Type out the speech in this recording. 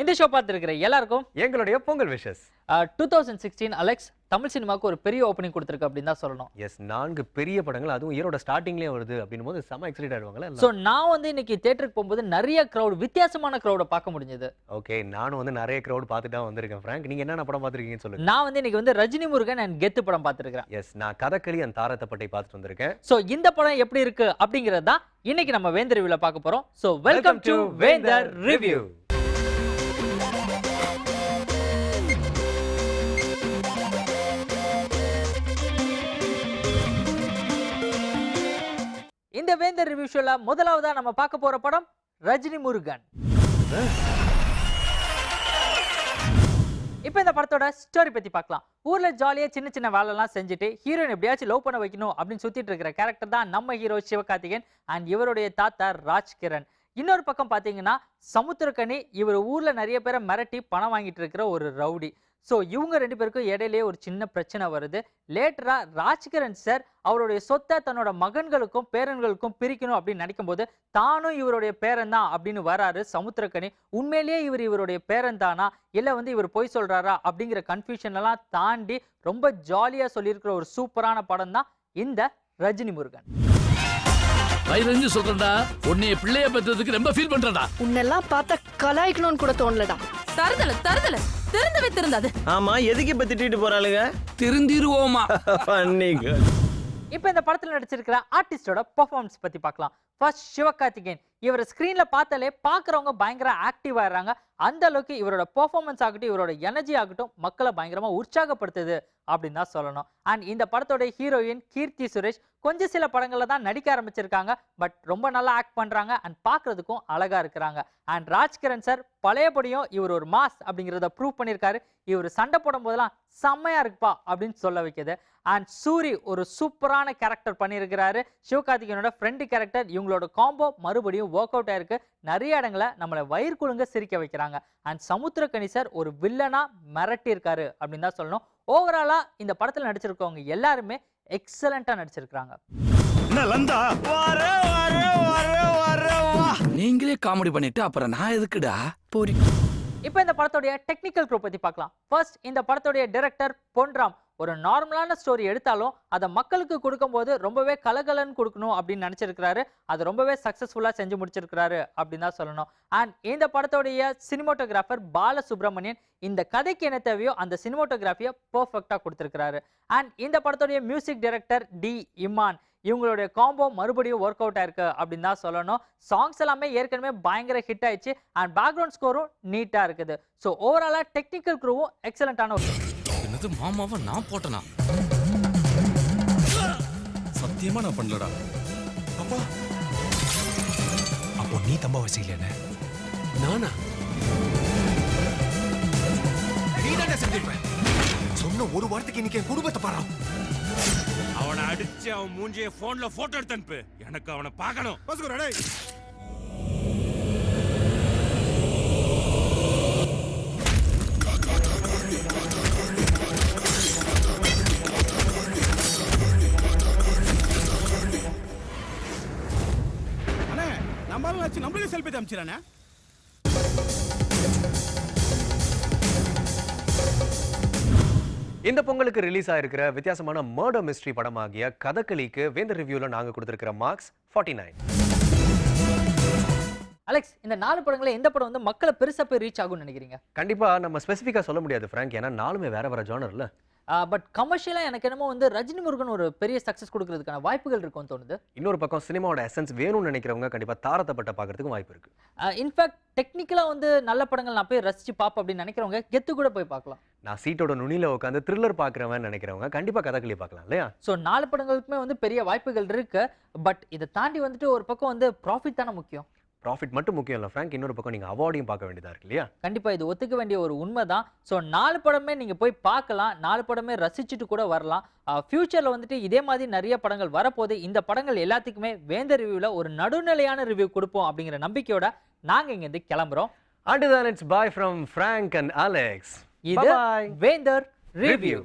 இந்த ஷோ பார்த்துருக்கிற எல்லாருக்கும் எங்களுடைய பொங்கல் விஷஸ். 2016 அலெக்ஸ் தமிழ் சினிமாவுக்கு ஒரு பெரிய ஓப்பனிங் கொடுத்துருக்கு அப்படின்னு தான் சொல்லணும். எஸ், 4 பெரிய படங்கள், அதுவும் இயரோட ஸ்டார்டிங்லேயே வருது அப்படின்னும் போது செம எக்ஸைட் ஆயிடுவாங்கல்ல. ஸோ நான் வந்து இன்னைக்கு தியேட்டருக்கு போகும்போது நிறைய க்ரௌட், வித்தியாசமான க்ரௌடை பார்க்க முடிஞ்சது. ஓகே, நானும் வந்து நிறைய க்ரௌட் பார்த்துட்டு தான் வந்திருக்கேன். ஃப்ராங்க், நீங்க என்னென்ன படம் பார்த்துருக்கீங்கன்னு சொல்லுங்க. நான் வந்து இன்னைக்கு வந்து ரஜினி முருகன் அண்ட் கெத்து படம் பார்த்துருக்கேன். எஸ், நான் கதகளி அண்ட் தாரத்தப்பட்டை பார்த்துட்டு வந்திருக்கேன். ஸோ இந்த படம் எப்படி இருக்கு அப்படிங்கிறது தான் இன்னைக்கு நம்ம வேந்தர் ரிவ்யூல பார்க்க போறோம். ஸோ வெல்கம் டு வேந்தர் ரிவ்யூ. இந்த வேந்தர் ரிவ்யூ ஷோல முதலாவதா நம்ம பார்க்க போற படம் ரஜினி முருகன். இப்போ இந்த படத்தோட ஸ்டோரி பத்தி பார்க்கலாம். ஊர்ல ஜாலியா சின்ன சின்ன வேலைலாம் செஞ்சுட்டு ஹீரோயின் எப்படியாச்சும் லவ் பண்ண வைக்கணும் அப்படின்னு சுத்திட்டு இருக்கிற கேரக்டர் தான் நம்ம ஹீரோ சிவகார்த்திகேயன் அண்ட் இவருடைய தாத்தா ராஜ்கிரண். இன்னொரு பக்கம் பாத்தீங்கன்னா சமுத்திரக்கனி, இவர் ஊர்ல நிறைய பேரை மிரட்டி பணம் வாங்கிட்டு இருக்கிற ஒரு ரவுடி. ஸோ இவங்க 2 பேருக்கும் இடையிலேயே ஒரு சின்ன பிரச்சனை வருது. லேட்டரா ராஜ்கிரண் சார் அவருடைய சொத்தை தன்னோட மகன்களுக்கும் பேரன்களுக்கும் பிரிக்கணும் அப்படின்னு நினைக்கும் போது தானும் இவருடைய பேரன் தான் அப்படின்னு வராரு சமுத்திரக்கனி. உண்மையிலேயே இவருடைய பேரன் தானா இல்லை வந்து இவர் பொய் சொல்றாரா அப்படிங்கிற கன்ஃபியூஷன் எல்லாம் தாண்டி ரொம்ப ஜாலியா சொல்லியிருக்கிற ஒரு சூப்பரான படம் தான் இந்த ரஜினி முருகன். வயிறு சொல்றா, உன்னைய பிள்ளைய பெற்றதுக்கு ரொம்ப ஃபீல் பண்றடா. உன்னெல்லாம் பார்த்தா கலாய்க்கணும்னு கூட தோணலடா. தருதல திருந்தவே திருந்தாது. ஆமா, எதுக்கு இப்ப திட்டிட்டு போறாளுங்க? திருந்திருவோமா? இப்போ இந்த படத்துல நடிச்சிருக்கிற ஆர்டிஸ்டோட பெர்ஃபார்மன்ஸ் பத்தி பார்க்கலாம். ஃபர்ஸ்ட் சிவகார்த்திகேயன், இவரை ஸ்கிரீன்ல பார்த்தாலே பார்க்குறவங்க பயங்கர ஆக்டிவ் ஆயிடுறாங்க. அந்த அளவுக்கு இவரோட பெர்ஃபார்மன்ஸ் ஆகட்டும், இவரோட எனர்ஜி ஆகட்டும் மக்களை பயங்கரமா உற்சாகப்படுத்துது அப்படின்னு தான் சொல்லணும். அண்ட் இந்த படத்தோட ஹீரோயின் கீர்த்தி சுரேஷ் கொஞ்சம் சில படங்கள்ல தான் நடிக்க ஆரம்பிச்சிருக்காங்க. பட் ரொம்ப நல்லா ஆக்ட் பண்றாங்க அண்ட் பார்க்கறதுக்கும் அழகா இருக்கிறாங்க. அண்ட் ராஜ்கிரண் சார் பழையபடியும் இவர் ஒரு மாஸ் அப்படிங்கிறத ப்ரூவ் பண்ணியிருக்காரு. இவர் சண்டை போடும் போதெல்லாம் செம்மையா இருக்குப்பா அப்படின்னு சொல்ல வைக்குது. அண்ட் சூரி ஒரு சூப்பரான கேரக்டர் பண்ணியிருக்கிறாரு. சிவகார்த்திகேயனோட ஃப்ரெண்டு கேரக்டர், இவங்களோட காம்போ மறுபடியும் ஒர்க் அவுட் ஆயிருக்கு. நிறைய இடங்களை நம்மளை வயிறு குலுங்க சிரிக்க வைக்கிறாங்க. அண்ட் சமுத்திரக்கனி சார் ஒரு வில்லனா மிரட்டி இருக்காரு அப்படின்னு தான் சொல்லணும். ஓவராலா இந்த படத்துல நடிச்சிருக்கவங்க எல்லாருமே எக்ஸலண்டா நடிச்சிருக்காங்க. நீங்களே காமெடி பண்ணிட்டு அப்புறம் நான் எதுக்குடா? போரி. இப்போ இந்த படத்தோடைய டெக்னிக்கல் க்ரூ பத்தி பார்க்கலாம். ஃபர்ஸ்ட் இந்த படத்தோடைய டைரக்டர் பொன்ராம் ஒரு நார்மலான ஸ்டோரி எடுத்தாலும் அதை மக்களுக்கு கொடுக்கும்போது ரொம்பவே கலகலன்னு கொடுக்கணும் அப்படின்னு நினைச்சிருக்கிறாரு. அது ரொம்பவே சக்சஸ்ஃபுல்லா செஞ்சு முடிச்சிருக்கிறாரு அப்படின்னு தான் சொல்லணும். அண்ட் இந்த படத்தோடைய சினிமோட்டோகிராஃபர் பாலசுப்ரமணியன் இந்த கதைக்கு என்ன தேவையோ அந்த சினிமோட்டோகிராஃபியை பெர்ஃபெக்டா கொடுத்திருக்கிறாரு. அண்ட் இந்த படத்தோடைய மியூசிக் டைரக்டர் டி இமான், இவங்களுடைய காம்போ மறுபடியும் ஒர்க் அவுட் ஆயிருக்கு அப்படின்னு தான் சொல்லணும். சாங்ஸ் எல்லாமே ஏற்கனவே பயங்கர ஹிட் ஆயிடுச்சு அண்ட் பேக்ரவுண்ட் ஸ்கோரும் நீட்டா இருக்குது. ஸோ ஓவராலா டெக்னிக்கல் க்ரூவும் எக்ஸலண்டான ஒரு. என்னது மாமாவை நான் போட்டனா? சத்தியமா நான் பண்ணலடா. அப்பா, அப்போ நீ தம்பா வசீலனே நானா? நீ தானே செஞ்சிருப்ப. சொன்ன ஒரு வாரத்துக்கு இன்னைக்கு என் குடும்பத்தை பாரா. அவனை அடிச்சு அவன் மூஞ்சிய போன்ல போட்டோ எடுத்து அனுப்பு. எனக்கு அவனை பார்க்கணும். நம்மளே செல்பி காமிச்சிரானே. இந்த பொங்கலுக்கு ரிலீஸ் ஆயிருக்கிற வித்தியாசமான மர்டர் மிஸ்ட்ரி படமாகிய கதகளிக்கு வேந்தர் ரிவ்யூல நாங்க கொடுத்திருக்கிற மார்க்ஸ் 49. அலெக்ஸ், இந்த 4 படங்களை எந்த படம் வந்து மக்களை பெருசா போய் ரீச் ஆகும்னு நினைக்கிறீங்க? கண்டிப்பா நம்ம ஸ்பெசிஃபிக்கா சொல்ல முடியாது ஃப்ராங்க், ஏன்னா 4மே வேற ஜானர்ல. பட் கமர்ஷியலா எனக்கு என்னமோ வந்து ரஜினி முருகன் ஒரு பெரிய சக்சஸ் கொடுக்கிறதுக்கான வாய்ப்புகள் இருக்கும்னு தோணுது. இன்னொரு பக்கம் சினிமாவோட எசன்ஸ் வேணும்னு நினைக்கிறவங்க கண்டிப்பா தாரத்தப்பட்ட பார்க்கறதுக்கு வாய்ப்பு இருக்கு. இன்ஃபேக்ட் டெக்னிக்கலா வந்து நல்ல படங்கள் நான் போய் ரசிச்சு பார்ப்பேன் அப்படின்னு நினைக்கிறவங்க கெத்து கூட போய் பார்க்கலாம். நான் சீட்டோட நுனியில உட்காந்து த்ரில்லர் பார்க்குறவன் நினைக்கிறவங்க கண்டிப்பா கதகளி பார்க்கலாம் இல்லையா? ஸோ 4 படங்களுக்குமே வந்து பெரிய வாய்ப்புகள் இருக்கு. பட் இதை தாண்டி வந்துட்டு ஒரு பக்கம் வந்து ப்ராஃபிட் தானே முக்கியம். ப்ராஃபிட் மட்டும் முக்கியம் இல்லை ஃப்ராங்க், இன்னொரு பக்கம் நீங்கள் அவார்டையும் பார்க்க வேண்டியதாக இருக்கு இல்லையா? கண்டிப்பாக இது ஒத்துக்க வேண்டிய ஒரு உண்மை தான். ஸோ 4 படமே நீங்கள் போய் பார்க்கலாம், 4 படமே ரசிச்சுட்டு கூட வரலாம். ஃபியூச்சரில் வந்துட்டு இதே மாதிரி நிறைய படங்கள் வரப்போது. இந்த படங்கள் எல்லாத்துக்குமே வேந்தர் ரிவ்யூவில் ஒரு நடுநிலையான ரிவ்யூ கொடுப்போம் அப்படிங்கிற நம்பிக்கையோட நாங்கள் இங்கேருந்து கிளம்புறோம். Until then, it's bye from Frank and Alex. இது வேந்தர் ரிவ்யூ.